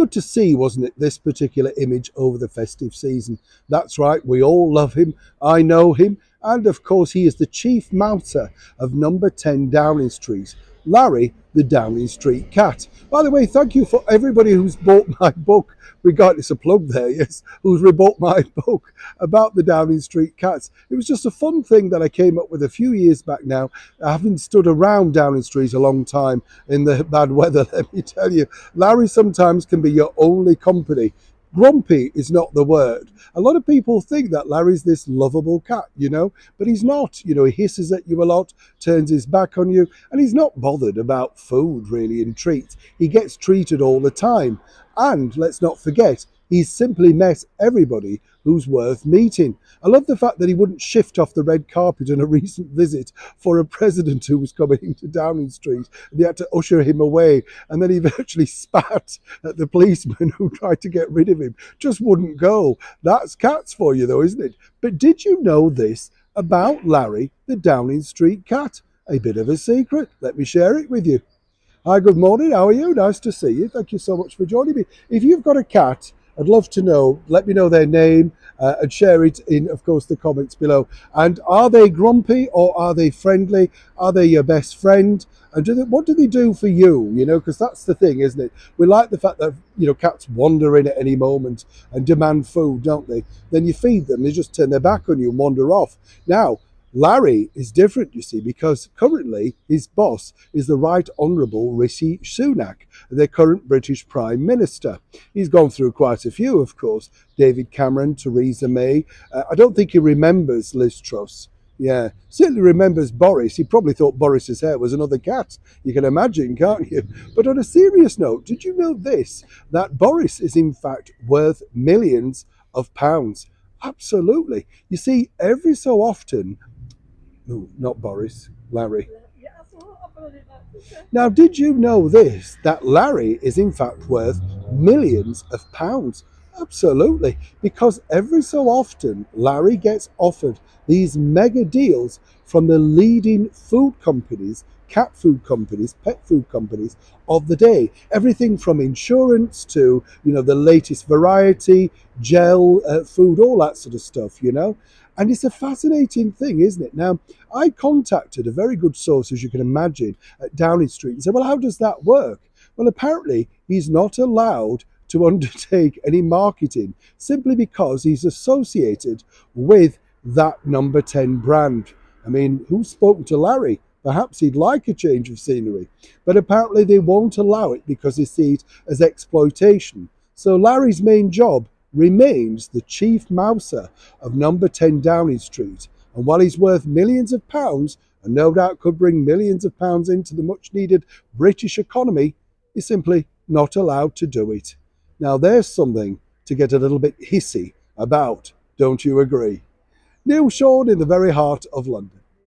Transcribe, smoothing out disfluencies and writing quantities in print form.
good to see, wasn't it, this particular image over the festive season. That's right, we all love him. I know him. And of course, he is the chief mouser of number 10 Downing Street, Larry the Downing Street Cat. By the way, thank you for everybody who's bought my book, regardless of plug there, yes, who's rebought my book about the Downing Street Cats. It was just a fun thing that I came up with a few years back now, having stood around Downing Street a long time in the bad weather. Let me tell you, Larry sometimes can be your only company. Grumpy is not the word. A lot of people think that Larry's this lovable cat, you know, but he's not. You know, he hisses at you a lot, turns his back on you, and he's not bothered about food, really, and treats. He gets treated all the time. And let's not forget, he's simply met everybody who's worth meeting. I love the fact that he wouldn't shift off the red carpet on a recent visit for a president who was coming into Downing Street. They had to usher him away, and then he virtually spat at the policeman who tried to get rid of him. Just wouldn't go. That's cats for you though, isn't it? But did you know this about Larry the Downing Street Cat? A bit of a secret. Let me share it with you. Hi, good morning. How are you? Nice to see you. Thank you so much for joining me. If you've got a cat, I'd love to know. Let me know their name and share it in, of course, the comments below. And are they grumpy or are they friendly? Are they your best friend? And what do they do for you? You know, because that's the thing, isn't it? We like the fact that, you know, cats wander in at any moment and demand food, don't they? Then you feed them. They just turn their back on you and wander off. Now, Larry is different, you see, because currently his boss is the Right Honourable Rishi Sunak, the current British Prime Minister. He's gone through quite a few, of course. David Cameron, Theresa May. I don't think he remembers Liz Truss. Yeah, certainly remembers Boris. He probably thought Boris's hair was another cat. You can imagine, can't you? But on a serious note, did you know this? That Boris is in fact worth millions of pounds. Absolutely. You see, every so often... No, not Boris, Larry. Now, did you know this, that Larry is in fact worth millions of pounds? Absolutely, because every so often Larry gets offered these mega deals from the leading food companies, cat food companies, pet food companies of the day. Everything from insurance to, you know, the latest variety, gel, food, all that sort of stuff, you know. And it's a fascinating thing, isn't it? Now, I contacted a very good source, as you can imagine, at Downing Street and said, well, how does that work? Well, apparently he's not allowed to undertake any marketing simply because he's associated with that number 10 brand. I mean, who's spoken to Larry? Perhaps he'd like a change of scenery, but apparently they won't allow it because they see it as exploitation. So Larry's main job remains the chief mouser of number 10 Downing Street. And while he's worth millions of pounds, and no doubt could bring millions of pounds into the much needed British economy, he's simply not allowed to do it. Now there's something to get a little bit hissy about, don't you agree? Neil Sean in the very heart of London.